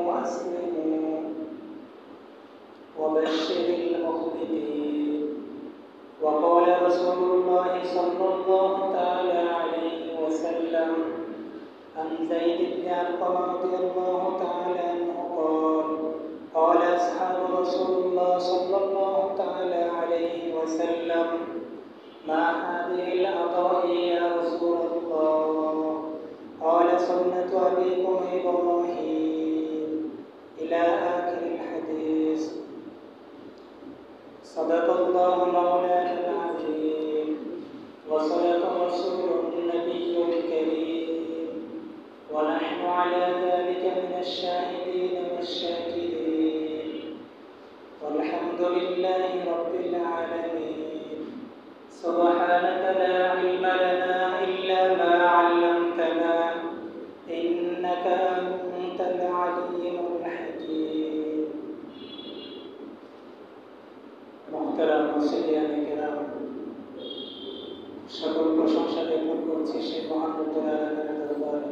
وأسلموا وبشر المخبتين. وقال رسول الله صلى الله تعالى عليه وسلم عن زيد بن أرقم رضي الله تعالى عنه قال أصحاب رسول الله صلى الله تعالى عليه وسلم ما هذه الأضاحي يا رسول الله؟ قال سنة أبيكم إبراهيم إلى آخر الحديث. صدق الله مولانا العظيم وصدق رسوله النبي الكريم ونحن على ذلك من الشاهدين والشاكرين والحمد لله رب العالمين. سبحانك لا علم لنا إلا ما علمتنا إنك أنت العليم الحكيم. محترم মুসলিয়ান কিরাম, সকল প্রশংসা জ্ঞাপন করছি সেই মহান রব্বুল আলামিনের দরবারে,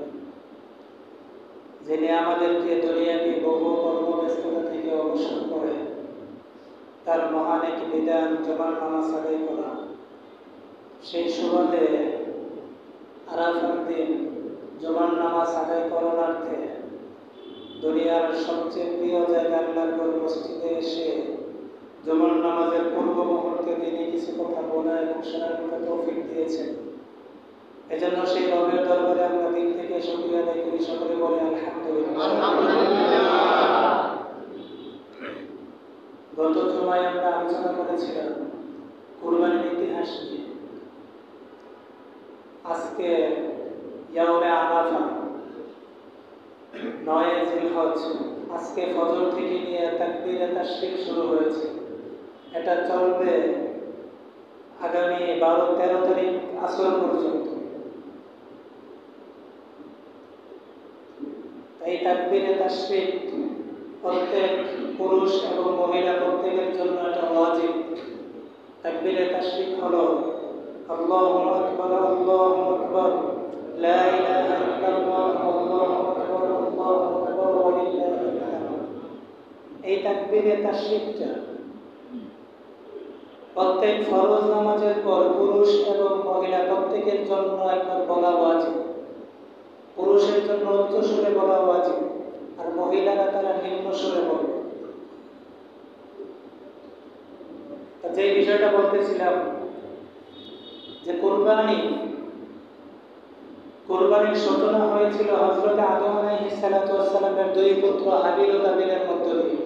যিনি আমাদেরকে দুনিয়াবী বহু কর্মব্যস্ততা থেকে অবসর করে তার মহান এক বিধান জুমার নামাজ আদায় করা। সেই সুবাদে আরাফার দিন জুমার নামাজ আদায় করণার্থে দুনিয়ার সবচেয়ে প্রিয় জায়গা আল্লাহর ঘর মসজিদে এসে জুমার নামাজের পূর্ব মুহূর্তে তিনি কিছু কথা বলা এবং শোনার মতো তৌফিক দিয়েছেন। এজন্য সেই রবের দরবারে আমরা দিন থেকে শুকরিয়া আদায় করি, সকলে বলে আলহামদুলিল্লাহ। গত জুমায় আমরা আলোচনা করেছিলাম কুরবানির ইতিহাস নিয়ে। আজকে ইয়াউমে আরাফা, 9 জিলহজ, আজকে ফজর থেকে নিয়ে তাকবীরে তাশরিক শুরু হয়েছে। এটা চলবে আগামী 12-13 তারিখ আসর পর্যন্ত। এই তাকবীরে তাশরিক প্রত্যেক পুরুষ এবং মহিলা প্রত্যেকের জন্য এটা ওয়াজিব। তাকবীরে তাশরিক হলো আল্লাহু আকবার আল্লাহু আকবার লা ইলাহা ইল্লাল্লাহ আল্লাহু আকবার আল্লাহু আকবার ওয়া লিল্লাহিল হামদ। এই তাকবীরে তাশরিকটা প্রত্যেক ফরজ নামাজের পর পুরুষ এবং মহিলা প্রত্যেকের জন্য একবার বলা ওয়াজিব। পুরুষের জন্য উচ্চ সুরে বলা ওয়াজিব, আর মহিলারা তারা নিম্ন সুরে বলবে। যে বিষয়টা বলতেছিলাম যে কুরবানির সূচনা হয়েছিল হযরত আদম আলাইহিস সালাতু ওয়াস সালামের দুই পুত্র হাবিল ও কাবিলের মধ্য দিয়ে।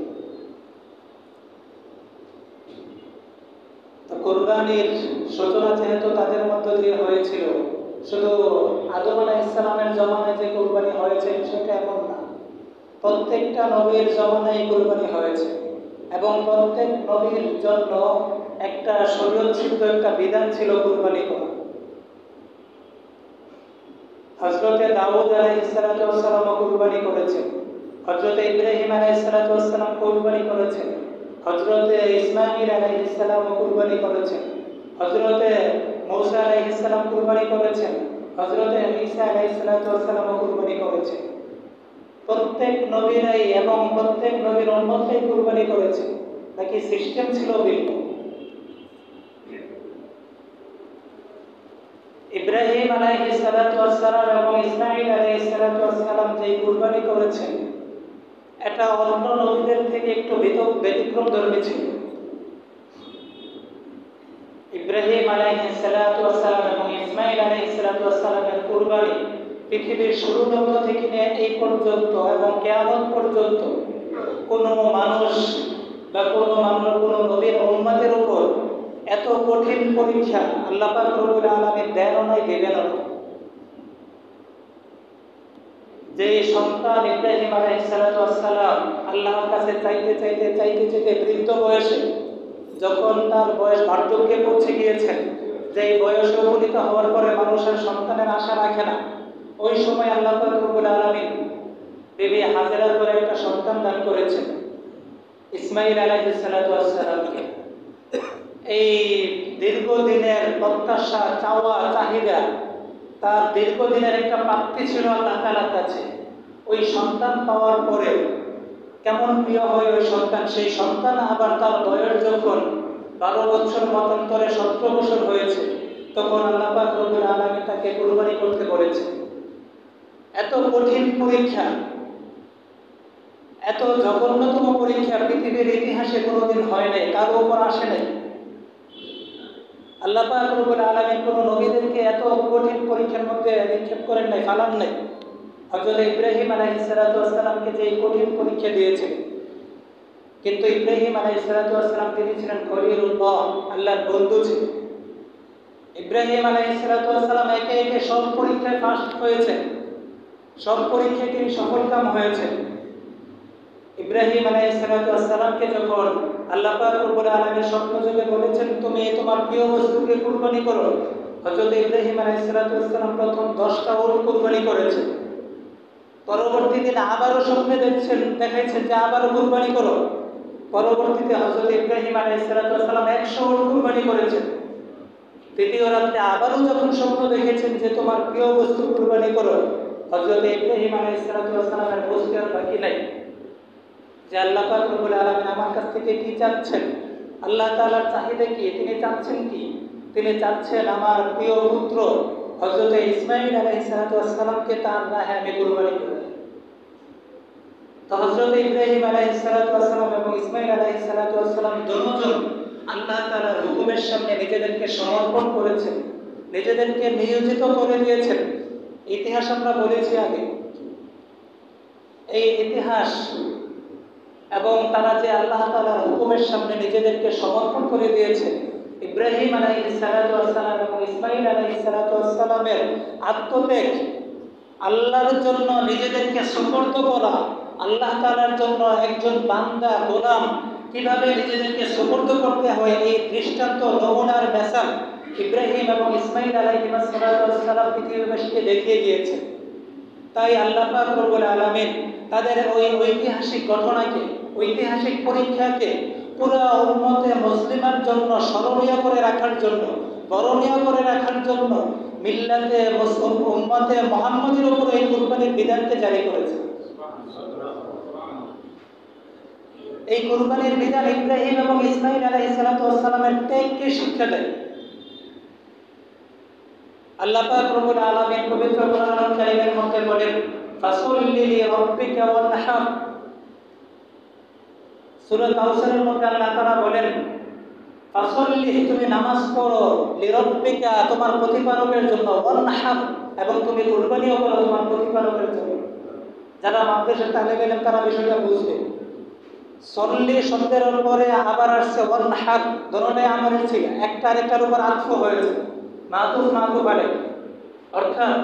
কুরবানির সূচনা যেহেতু তাদের মধ্য দিয়ে হয়েছিল, শুধু আদম আলাইহিস সালামের জমানায় যে কুরবানি হয়েছে সেটা এমন না, প্রত্যেকটা নবীর জমানায় কুরবানি হয়েছে এবং প্রত্যেক নবীর জন্য একটা শরীয়তসিদ্ধ একটা বিধান ছিল কুরবানি করা। হযরত দাউদ আলাইহিস সালাতু ওয়াস সালাম কুরবানি করেছেন, হযরত ইব্রাহিম আলাইহিস সালাতু ওয়াস সালাম কুরবানি করেছেন, হযরত ইসমাঈল আলাইহিস সালাম কুরবানি করেছেন, হযরত মূসা আলাইহিস সালাম কুরবানি করেছেন, হযরত ঈসা আলাইহিস সালাতু ওয়াস সালাম কুরবানি করেছেন। প্রত্যেক নবীরাই এবং প্রত্যেক নবীর উম্মতই কুরবানি করেছে, নাকি সিস্টেম ছিল ভিন্ন। ইব্রাহিম আলাইহিস সালাতু ওয়াস সালাম এবং ইসমাঈল আলাইহিস সালাতু ওয়াস সালাম যে কুরবানি করেছেন এটা অন্য নবীদের থেকে একটু ব্যতিক্রমধর্মী ছিল। ইব্রাহিম আলাইহিস সালাতু ওয়াস সালাম এবং ইসমাঈল আলাইহিস সালাতু ওয়াস সালামের কুরবানি পৃথিবীর শুরু থেকে নিয়ে এই পর্যন্ত এবং কিয়ামত পর্যন্ত কোনো মানুষ বা কোনো নবীর উম্মতের উপর এত কঠিন পরীক্ষা আল্লাহ পাক রব্বুল আলামিন দেনও নাই, দেবেনও না। যে সন্তান ইব্রাহিম আলাইহিস সালাতু ওয়াস সালাম আল্লাহর কাছে চাইতে বৃদ্ধ বয়সে, যখন তার বয়স বার্ধক্যে পৌঁছে গিয়েছেন, যে বয়সে উপনীত হওয়ার পরে মানুষের সন্তানের আশা রাখে না, ওই সময় আল্লাহ পাক রব্বুল আলামিন বিবি হাজেরার করে একটা সন্তান দান করেছেন, ইসমাঈল আলাইহিস সালাতু ওয়াস সালামকে। এই দীর্ঘদিনের প্রত্যাশা, চাওয়া, চাহিদা, তার দীর্ঘদিনের একটা প্রাপ্তি ছিল আল্লাহ তাআলার কাছে। ওই সন্তান পাওয়ার পরে কেমন প্রিয় হয় ওই সন্তান, সেই সন্তান আবার তার বয়স যখন 12 বছর মতান্তরে 17 বছর হয়েছে, তখন আল্লাহ পাক রব্বুল আলামিন তাকে কুরবানি করতে বলেছে। এত কঠিন পরীক্ষা, এত জঘন্যতম পরীক্ষা পৃথিবীর ইতিহাসে কোনোদিন হয় নাই, কারো উপর আসে নাই। আল্লাহ পাক রব্বুল আলামিন কোনো নবীদেরকে এত কঠিন পরীক্ষার মধ্যে নিক্ষেপ করেন নাই, ফালান নাই। হযরত ইব্রাহিম আলাইহিস সালাতু ওয়াস সালামকে যে কঠিন পরীক্ষা দিয়েছে, কিন্তু ইব্রাহিম আলাইহিস সালাতু ওয়াস সালাম তিনি ছিলেন খলিলুল্লাহ, আল্লাহর বন্ধু ছিলেন। ইব্রাহিম আলাইহিস সালাতু ওয়াস সালাম একে একে সব পরীক্ষায় পাস হয়েছেন, সব পরীক্ষায় তিনি সফলকাম হয়েছেন। ইব্রাহিম আলাইহিস সালাতু ওয়াস সালামকে যখন আল্লাহ পাক রব্বুল আলামিন স্বপ্নযোগে বলেছেন তুমি তোমার প্রিয় বস্তুকে কুরবানি করো, হযরত ইব্রাহিম আলাইহিস সালাতু ওয়াস সালাম প্রথম 10টা উট কুরবানি করেছেন। পরবর্তী দিন আবারও স্বপ্নে দেখাইছেন যে আবারও কুরবানি করো। পরবর্তীতে হযরত ইব্রাহিম আলাইহিস সালাতু ওয়াস সালাম 100 উট কুরবানি করেছেন। তৃতীয় রাতে আবারও যখন স্বপ্ন দেখেছেন যে তোমার প্রিয় বস্তু কুরবানি করো, হযরত ইব্রাহিম আলাইহিস সালাতু ওয়াস সালামের বস্তু আর বাকি নাই, যে আল্লাহ পাক রব্বুল আলামিন আমার কাছ থেকে কি চাচ্ছেন, আল্লাহ তাআলার চাহিদা কি, তিনি চাচ্ছেন কি? তিনি চাচ্ছেন আমার প্রিয় পুত্র হযরত ইসমাঈল আলাইহিস সালাতু ওয়াস সালামকে তার রাহে আমি কুরবানি করব। তো হযরত ইব্রাহিম আলাইহিস সালাতু ওয়াস সালাম এবং ইসমাঈল আলাইহিস সালাতু ওয়াস সালাম দুজন আল্লাহ তাআলার হুকুমের সামনে নিজেদেরকে সমর্পণ করেছেন, নিজেদেরকে নিয়োজিত করে দিয়েছেন। ইতিহাস আমরা বলেছি আগে, এই ইতিহাস এবং তারা যে আল্লাহ তাআলার হুকুমের সামনে নিজেদেরকে সমর্পণ করে দিয়েছে, ইব্রাহিম আলাইহিস সালাতু ওয়াস সালাম এবং ইসমাঈল আলাইহিস সালাতু ওয়াস সালামের আত্মত্যাগ, আল্লাহর জন্য নিজেদেরকে সুপর্দ করা, আল্লাহ তাআলার জন্য একজন বান্দা গোলাম কিভাবে নিজেদেরকে সুপর্দ করতে হয়, এই দৃষ্টান্ত নমুনার মেসাল ইব্রাহিম এবং ইসমাঈল আলাইহিস সালাতু ওয়াস সালাম পৃথিবীবাসীকে দেখিয়ে দিয়েছে। তাই আল্লাহ পাক রব্বুল আলামিন তাদের ওই ঐতিহাসিক ঘটনাকে, ঐতিহাসিক পরীক্ষাকে পুরো উম্মতে মুসলিমার জন্য স্মরণীয় করে রাখার জন্য, বরণীয় করে রাখার জন্য মিল্লাতে উম্মতে মুহাম্মাদের উপর এই কুরবানির বিধানকে জারি করেছে। এই কুরবানির বিধান ইব্রাহিম এবং ইসমাঈল আলাইহিস সালাতু ওয়াস সালামের ত্যাগকে শিক্ষা দেয়। আল্লাহ পাক রব্বুল আলামিন পবিত্র কোরআনুল কারীমের মধ্যে বলেন ফাসল্লি লিরাব্বিকা ওয়ানহার। সূরা কাউসারের মধ্যে আল্লাহ তাআলা বলেন ফাসল্লি, তুমি নামাজ পড়ো, লিরাব্বিকা তোমার প্রতিপালকের জন্য, ওয়ানহার এবং তুমি কুরবানিও করো তোমার প্রতিপালকের জন্য। যারা মাদ্রাসার তালিব ইলম তারা বিষয়টা বুঝবে। সল্লি শব্দের উপরে আবার আসছে ওয়ানহার, দুটোই আমলের ছিল, একটা আরেকটার উপর আতফ হয়েছে, মাতুফ মাতুফ আলাইহ। অর্থাৎ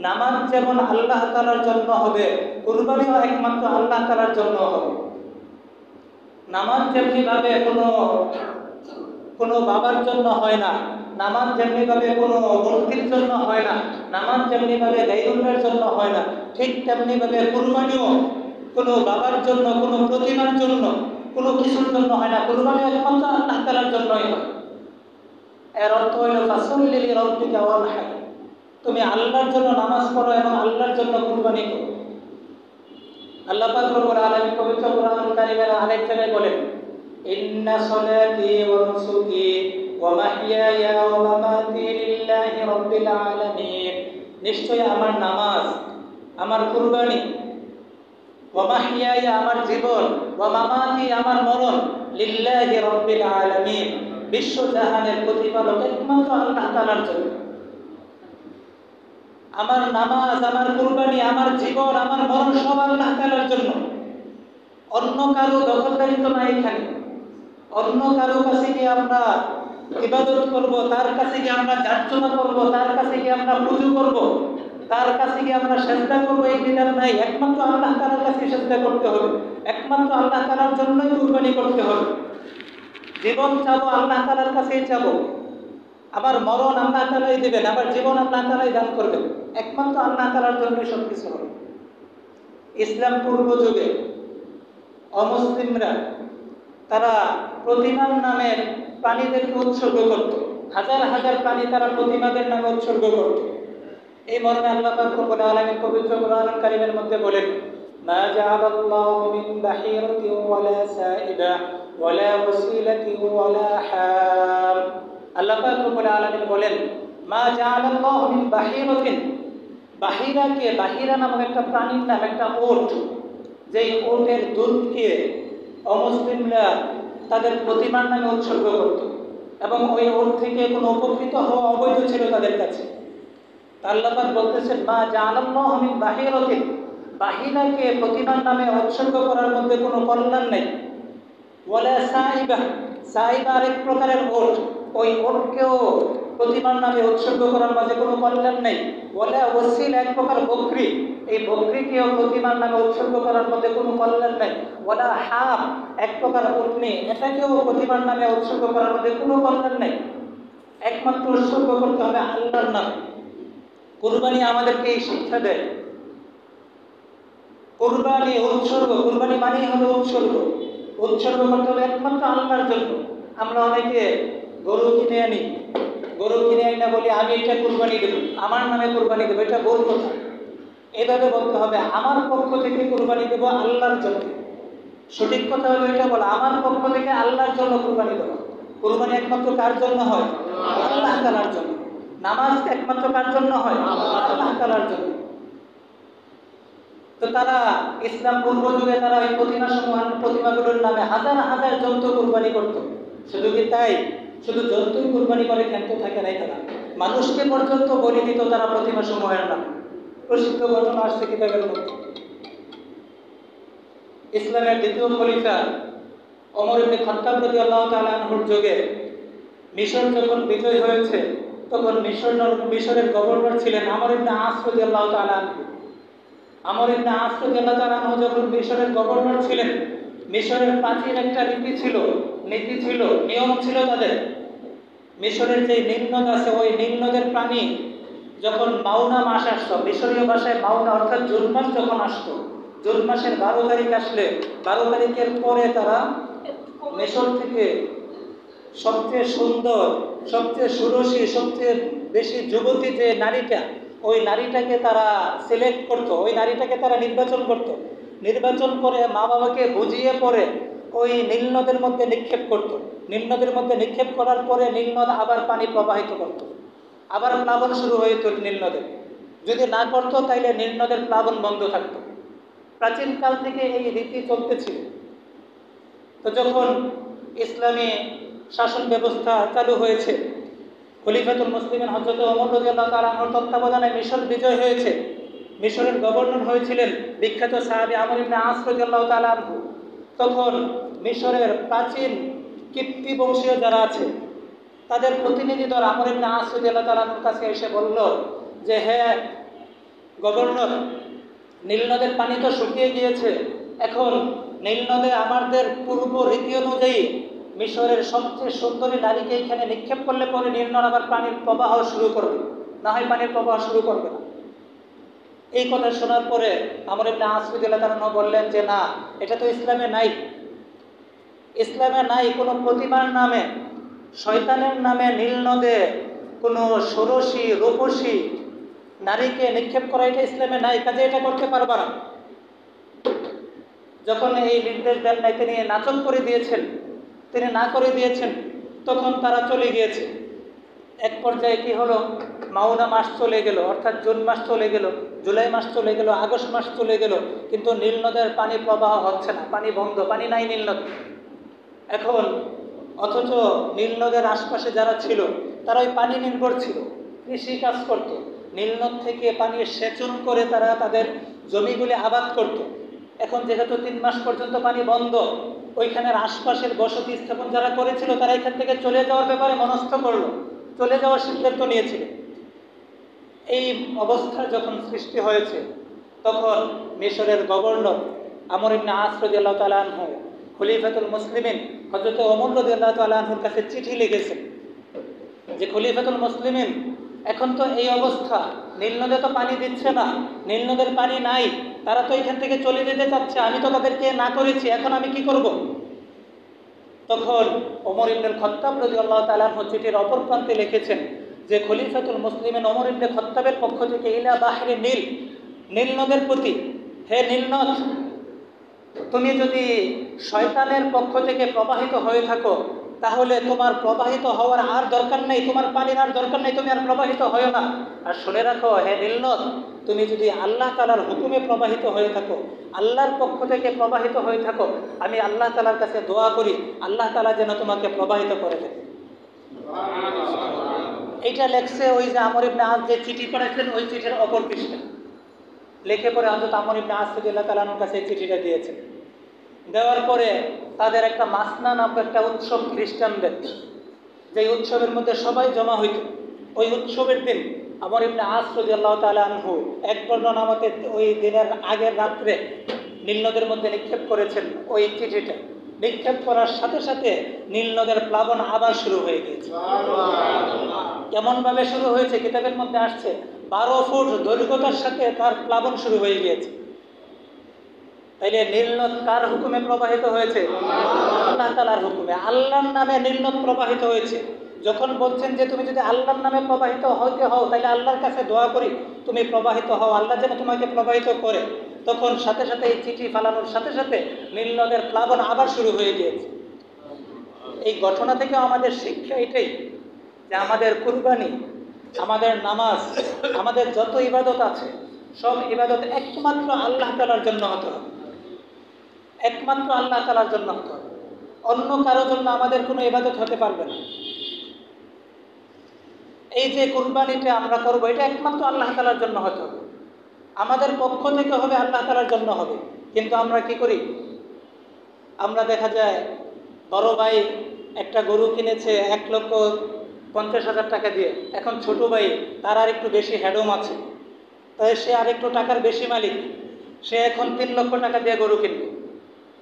নামাজ যেমন আল্লাহ তাআলার জন্য হবে, কুরবানিও একমাত্র আল্লাহ তাআলার জন্য হবে। নামাজ যেমনিভাবে কোনো বাবার জন্য হয় না, নামাজ যেমনিভাবে কোনো মূর্তির জন্য হয় না, নামাজ যেমনিভাবে গায়রুল্লাহর জন্য হয় না, ঠিক তেমনিভাবে কুরবানিও কোনো বাবার জন্য, কোনো প্রতিমার জন্য, কোনো কিছুর জন্য হয় না। কুরবানি একমাত্র আল্লাহ তাআলার জন্যই হয়। এর অর্থ হইল ফাসল্লি লিরাব্বিকা ওয়ানহার, তুমি আল্লাহর জন্য নামাজ পড়ো এবং আল্লাহর জন্য কুরবানি করো। আল্লাহ পাক রব্বুল আলামিন পবিত্র কোরআনুল কারীমের আরেক জায়গায় বলেন ইন্না সলাতি ওয়া নুসুকি ওয়া মাহইয়ায়া ওয়া মামাতি লিল্লাহি রাব্বিল আলামিন, নিশ্চয় আমার নামাজ, আমার কুরবানি, ওয়া মাহইয়ায়া আমার জীবন, ওয়া মামাতি আমার মরণ, লিল্লাহি রাব্বিল আলামিন বিশ্বজাহানের প্রতিপালক একমাত্র আল্লাহ তাআলার জন্য। আমার নামাজ, আমার কুরবানি, আমার জীবন, আমার মরণ সব আল্লাহ তাআলার জন্য। অন্য কারো দখলদারিত্ব নাই এখানে। অন্য কারো কাছে গিয়ে আমরা ইবাদত করব, তার কাছে গিয়ে আমরা যাচনা করব, তার কাছে গিয়ে আমরা পুজো করব, তার কাছে গিয়ে আমরা সেজদা করব, এই বিধান নাই। একমাত্র আল্লাহ তাআলার কাছে সেজদা করতে হবে, একমাত্র আল্লাহ তাআলার জন্যই কুরবানি করতে হবে। জীবন চাবো আল্লাহ তাআলার কাছেই চাবো, আমার মরণ আল্লাহ তাআলাই দিবেন, আমার জীবন আল্লাহ তাআলাই দান করবেন, একমাত্র আল্লাহ তাআলার জন্যই সব কিছু হবে। ইসলাম পূর্ব যুগে অমুসলিমরা তারা প্রতিমার নামে প্রাণীদেরকে উৎসর্গ করত, হাজার হাজার প্রাণী তারা প্রতিমাদের নামে উৎসর্গ করত। এই মর্মে আল্লাহ পাক রব্বুল আলামিন পবিত্র কোরআনুল কারীমের মধ্যে বলেন মা জাআলাল্লাহু মিন বাহিরাতিন ওয়ালা সাইবা ওয়ালা ওয়াসিলাতিন ওয়ালা হাম। আল্লাহ পাক রব্বুল আলামিন বলেন, মা জাআলাল্লাহু মিন বাহিরাতিন, বাহিরাকে, বাহিরা নামক একটা প্রাণীর নাম, একটা ওট, যেই ওটের দুধকে অমুসলিমরা তাদের প্রতিমার নামে উৎসর্গ করত এবং ওই ওট থেকে কোনো উপকৃত হওয়া অবৈধ ছিল তাদের কাছে। আল্লাহ পাক বলতেছেন, মা জাআলাল্লাহু মিন বাহিরাতিন, বাহিরাকে প্রতিমার নামে উৎসর্গ করার মধ্যে কোনো কল্যাণ নেই। ওয়ালা সাইবা, সাইবা আরেক প্রকারের ওট, ওই ওটকেও প্রতিমার নামে উৎসর্গ করার মাঝে কোনো কল্যাণ নেই। ওয়ালা ওয়াসিলা, এক প্রকার বকরি, এই বকরিকেও প্রতিমার নামে উৎসর্গ করার মধ্যে কোনো কল্যাণ নেই। ওয়ালা হাম, এক প্রকার উটনি, এটাকেও প্রতিমার নামে উৎসর্গ করার মধ্যে কোনো কল্যাণ নেই। একমাত্র উৎসর্গ করতে হবে আল্লাহর নামে। কুরবানি আমাদেরকে এই শিক্ষা দেয়। কুরবানি উৎসর্গ, কুরবানি মানেই হলো উৎসর্গ। উৎসর্গ করতে হবে একমাত্র আল্লাহর জন্য। আমরা অনেকে গরু কিনে আনি, গরু কিনে আনি না বলি আমি এটা কুরবানি দেবো, আমার নামে কুরবানি দেবো, এটা ভুল কথা। এইভাবে বলতে হবে আমার পক্ষ থেকে কুরবানি দেবো আল্লাহর জন্য। সঠিক কথা হলো এটা বলা, আমার পক্ষ থেকে আল্লাহর জন্য কুরবানি দেবো। কুরবানি একমাত্র কার জন্য হয়? আল্লাহ তাআলার জন্য। নামাজ একমাত্র কার জন্য হয়? আল্লাহ তাআলার জন্য। তো তারা ইসলাম পূর্ব যুগে তারা ওই প্রতিমাগুলোর নামে হাজার হাজার জন্তু কুরবানি করত। শুধু কি তাই? শুধু জন্তুই কুরবানি করে ক্ষান্ত থাকে নাই, তারা মানুষকে পর্যন্ত বলি দিত তারা প্রতিমা সমূহের নামে। প্রসিদ্ধ ঘটনা আসছে কিতাবের মধ্যে। ইসলামের দ্বিতীয় খলিফা ওমর ইবনে খাত্তাব রাদিয়াল্লাহু তাআলা আনহুর যুগে মিশর যখন বিজয় হয়েছে, তখন মিশরের গভর্নর ছিলেন আমর ইবনে আস রাদিয়াল্লাহু তাআলা আনহু। আমর ইবনে আস রাদিয়াল্লাহু তাআলা আনহু যখন মিশরের গভর্নর ছিলেন, মিশরের প্রাচীন একটা নীতি ছিল, নিয়ম ছিল তাদের। মিশরের যে নীল নদ আছে, ওই নীল নদের পানি যখন মাওনা মাস আসতো, মিশরীয় ভাষায় মাওনা অর্থাৎ জুন মাস যখন আসতো, জুন মাসের 12 তারিখ আসলে 12 তারিখের পরে তারা মিশর থেকে সবচেয়ে সুন্দর, সবচেয়ে সুরসী, সবচেয়ে বেশি যুবতী যে নারীটা, ওই নারীটাকে তারা সিলেক্ট করত, ওই নারীটাকে তারা নির্বাচন করত। নির্বাচন করে মা বাবাকে বুঝিয়ে পরে ওই নীল নদের মধ্যে নিক্ষেপ করত। নীল নদের মধ্যে নিক্ষেপ করার পরে নীল নদ আবার পানি প্রবাহিত করত, আবার প্লাবন শুরু হয়ে যেত নীল নদের। যদি না করতো তাইলে নীল নদের প্লাবন বন্ধ থাকতো। প্রাচীনকাল থেকে এই রীতি চলতেছিল। তো যখন ইসলামী শাসন ব্যবস্থা চালু হয়েছে, খলিফাতুল মুসলিমিন হযরত ওমর রাদিয়াল্লাহু তাআলা আনহুর তত্ত্বাবধানে মিশর বিজয় হয়েছে। মিশরের গভর্নর হয়েছিলেন বিখ্যাত সাহাবী আমর ইবনে আস রাদিয়াল্লাহু তাআলা আনহু। তখন মিশরের প্রাচীন কিপ্তি বংশীয় যারা আছে, তাদের প্রতিনিধি দল আমর ইবনে আস রাদিয়াল্লাহু তাআলা আনহুর কাছে এসে বলল যে, হ্যাঁ গভর্নর, নীল নদের পানি তো শুকিয়ে গিয়েছে, এখন নীল নদে আমাদের পূর্ব রীতি অনুযায়ী মিশরের সবচেয়ে সুন্দরী নারীকে এখানে নিক্ষেপ করলে পরে নীল নদ আবার পানির প্রবাহ শুরু করবে, না হয় পানির প্রবাহ শুরু করবে না। এই কথা শোনার পরে আমর ইবনে আস রাদিয়াল্লাহু তাআলা আনহু বললেন যে, না, এটা তো ইসলামে নাই। ইসলামে নাই কোনো প্রতিমার নামে, শয়তানের নামে নীল নদে কোনো ষোড়শী রূপসী নারীকে নিক্ষেপ করা, এটা ইসলামে নাই, কাজে এটা করতে পারবা না। যখন এই নির্দেশ দেন নাই, তিনি নাচক করে দিয়েছেন, তিনি না করে দিয়েছেন, তখন তারা চলে গিয়েছে। এক পর্যায়ে কি হলো, মাওনা মাস চলে গেল, অর্থাৎ জুন মাস চলে গেল, জুলাই মাস চলে গেল, আগস্ট মাস চলে গেল, কিন্তু নীল নদের পানি প্রবাহ হচ্ছে না, পানি বন্ধ, পানি নাই নীল নদ। এখন অথচ নীল নদের আশপাশে যারা ছিল তারা ওই পানি নির্ভর ছিল, কৃষি কাজ করত, নীল নদ থেকে পানি সেচন করে তারা তাদের জমিগুলি আবাদ করত। এখন যেহেতু 3 মাস পর্যন্ত পানি বন্ধ, ওইখানের আশপাশের বসতি স্থাপন যারা করেছিল তারা এখান থেকে চলে যাওয়ার ব্যাপারে মনস্থ করলো, চলে যাওয়ার সিদ্ধান্ত নিয়েছিল। এই অবস্থা যখন সৃষ্টি হয়েছে, তখন মিশরের গভর্নর আমর ইবনে আস রাদিয়াল্লাহু তাআলা আনহু খলিফাতুল মুসলিমিন হযরত ওমর রাদিয়াল্লাহু তাআলা আনহুর কাছে চিঠি লিখেছেন যে, খলিফাতুল মুসলিমিন, এখন তো এই অবস্থা, নীল নদে তো পানি দিচ্ছে না, নীল নদের পানি নাই, তারা তো এখান থেকে চলে যেতে চাচ্ছে, আমি তো তাদেরকে না করেছি, এখন আমি কি করব? তখন ওমর ইবনে খাত্তাব রাদিয়াল্লাহু তাআলা আনহু চিঠির অপর প্রান্তে লিখেছেন যে, খলিফাতুল মুসলিমিন ওমর ইবনে খাত্তাবের পক্ষ থেকে ইলা বাহরে নীল, নীল নদের প্রতি হে নীলনদ, তুমি যদি শয়তানের পক্ষ থেকে প্রবাহিত হয়ে থাকো তাহলে তোমার প্রবাহিত হওয়ার আর দরকার নেই, তোমার পানির আর দরকার নেই, তুমি আর প্রবাহিত হও না। আর শুনে রাখো হে নীলনদ, তুমি যদি আল্লাহ তাআলার হুকুমে প্রবাহিত হয়ে থাকো, আল্লাহর পক্ষ থেকে প্রবাহিত হয়ে থাকো, আমি আল্লাহ তাআলার কাছে দোয়া করি আল্লাহ তাআলা যেন তোমাকে প্রবাহিত করে দেন। এইটা লেখছে ওই যে আমর ইবনে আস যে চিঠি পড়েছিলেন, ওই চিঠির অপর পৃষ্ঠা লিখে পরে হযরত আমর ইবনে আস রাদিয়াল্লাহু তাআলা আনহুর কাছে এই চিঠিটা দিয়েছেন। দেওয়ার পরে তাদের একটা মাসনা নামক একটা উৎসব খ্রিস্টানদের, যে উৎসবের মধ্যে সবাই জমা হইত। ওই উৎসবের দিন আমর ইবনে আস রাদিয়াল্লাহু তাআলা আনহু এক বর্ণনা মতে ওই দিনের আগের রাত্রে নীল নদের মধ্যে নিক্ষেপ করেছেন ওই চিঠিটা। নিক্ষেপ করার সাথে সাথে নীল নদের প্লাবন আবার শুরু হয়ে গিয়েছে। কেমনভাবে শুরু হয়েছে কিতাবের মধ্যে আসছে, 12 ফুট দৈর্ঘ্যতার সাথে তার প্লাবন শুরু হয়ে গিয়েছে। তাইলে নীলনদ কার হুকুমে প্রবাহিত হয়েছে? আল্লাহ তাআলার হুকুমে, আল্লাহর নামে নীলনদ প্রবাহিত হয়েছে। যখন বলছেন যে তুমি যদি আল্লাহর নামে প্রবাহিত হইতে হও তাহলে আল্লাহর কাছে দোয়া করি তুমি প্রবাহিত হও, আল্লাহ যেন তোমাকে প্রবাহিত করে, তখন সাথে সাথে এই চিঠি ফালানোর সাথে সাথে নীলনদের প্লাবন আবার শুরু হয়ে গিয়েছে। এই ঘটনা থেকে আমাদের শিক্ষা এটাই যে আমাদের কুরবানি, আমাদের নামাজ, আমাদের যত ইবাদত আছে সব ইবাদত একমাত্র আল্লাহ তাআলার জন্য হতে হবে, একমাত্র আল্লাহ তাআলার জন্য হতে হবে। অন্য কারোর জন্য আমাদের কোনো ইবাদত হতে পারবে না। এই যে কুরবানিটা আমরা করবো এটা একমাত্র আল্লাহ তাআলার জন্য হতে হবে, আমাদের পক্ষ থেকে হবে, আল্লাহ তাআলার জন্য হবে। কিন্তু আমরা কি করি? আমরা দেখা যায় বড় ভাই একটা গরু কিনেছে 1,50,000 টাকা দিয়ে, এখন ছোট ভাই তার আর একটু বেশি হেডম আছে, তাই সে আর একটু টাকার বেশি মালিক, সে এখন 3 লক্ষ টাকা দিয়ে গরু কিনবে।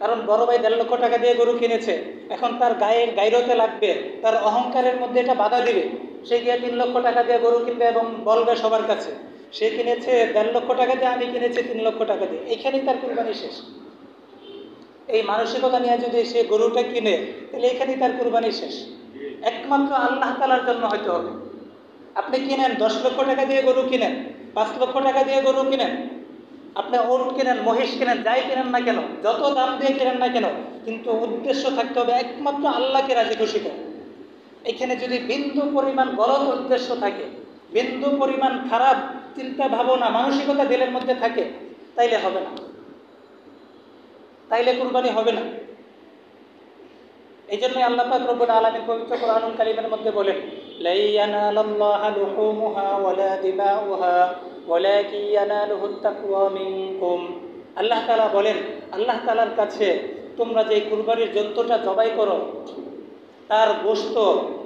কারণ বড় ভাই 1.5 লক্ষ টাকা দিয়ে গরু কিনেছে, এখন তার গাইরতে লাগবে, তার অহংকারের মধ্যে এটা বাধা দিবে, সে গিয়ে 3 লক্ষ টাকা দিয়ে গরু কিনবে এবং বলবে সবার কাছে সে কিনেছে 1.5 লক্ষ টাকা দিয়ে, আমি কিনেছি 3 লক্ষ টাকা দিয়ে। এইখানেই তার কুরবানি শেষ। এই মানসিকতা নিয়ে যদি সে গরুটা কিনে তাহলে এখানেই তার কুরবানি শেষ। একমাত্র আল্লাহ তাআলার জন্য হতে হবে। আপনি কিনেন 10 লক্ষ টাকা দিয়ে গরু কিনেন, 5 লক্ষ টাকা দিয়ে গরু কিনেন, আপনি ওট কিনেন, মহিষ কিনেন, যাই কিনেন না কেন, যত দাম দিয়ে কিনেন না কেন, কিন্তু উদ্দেশ্য থাকতে হবে একমাত্র আল্লাহকে রাজি খুশি করা। এখানে যদি বিন্দু পরিমাণ গলদ উদ্দেশ্য থাকে, বিন্দু পরিমাণ খারাপ চিন্তা ভাবনা মানসিকতা দিলের মধ্যে থাকে, তাইলে হবে না, তাইলে কুরবানি হবে না। এই জন্যই আল্লাহ পাক রব্বুল আলামিন পবিত্র কোরআনুল কারীমের মধ্যে বলেন, লা ইয়ানালাল্লাহু লুহুমুহা ওয়ালা দিমাউহা ওয়ালাকিন ইয়ানালুহুত তাকওয়া মিনকুম। আল্লাহ তাআলা বলেন, আল্লাহ তাআলার কাছে তোমরা যে কুরবানির জন্তুটা জবাই করো তার গোশত,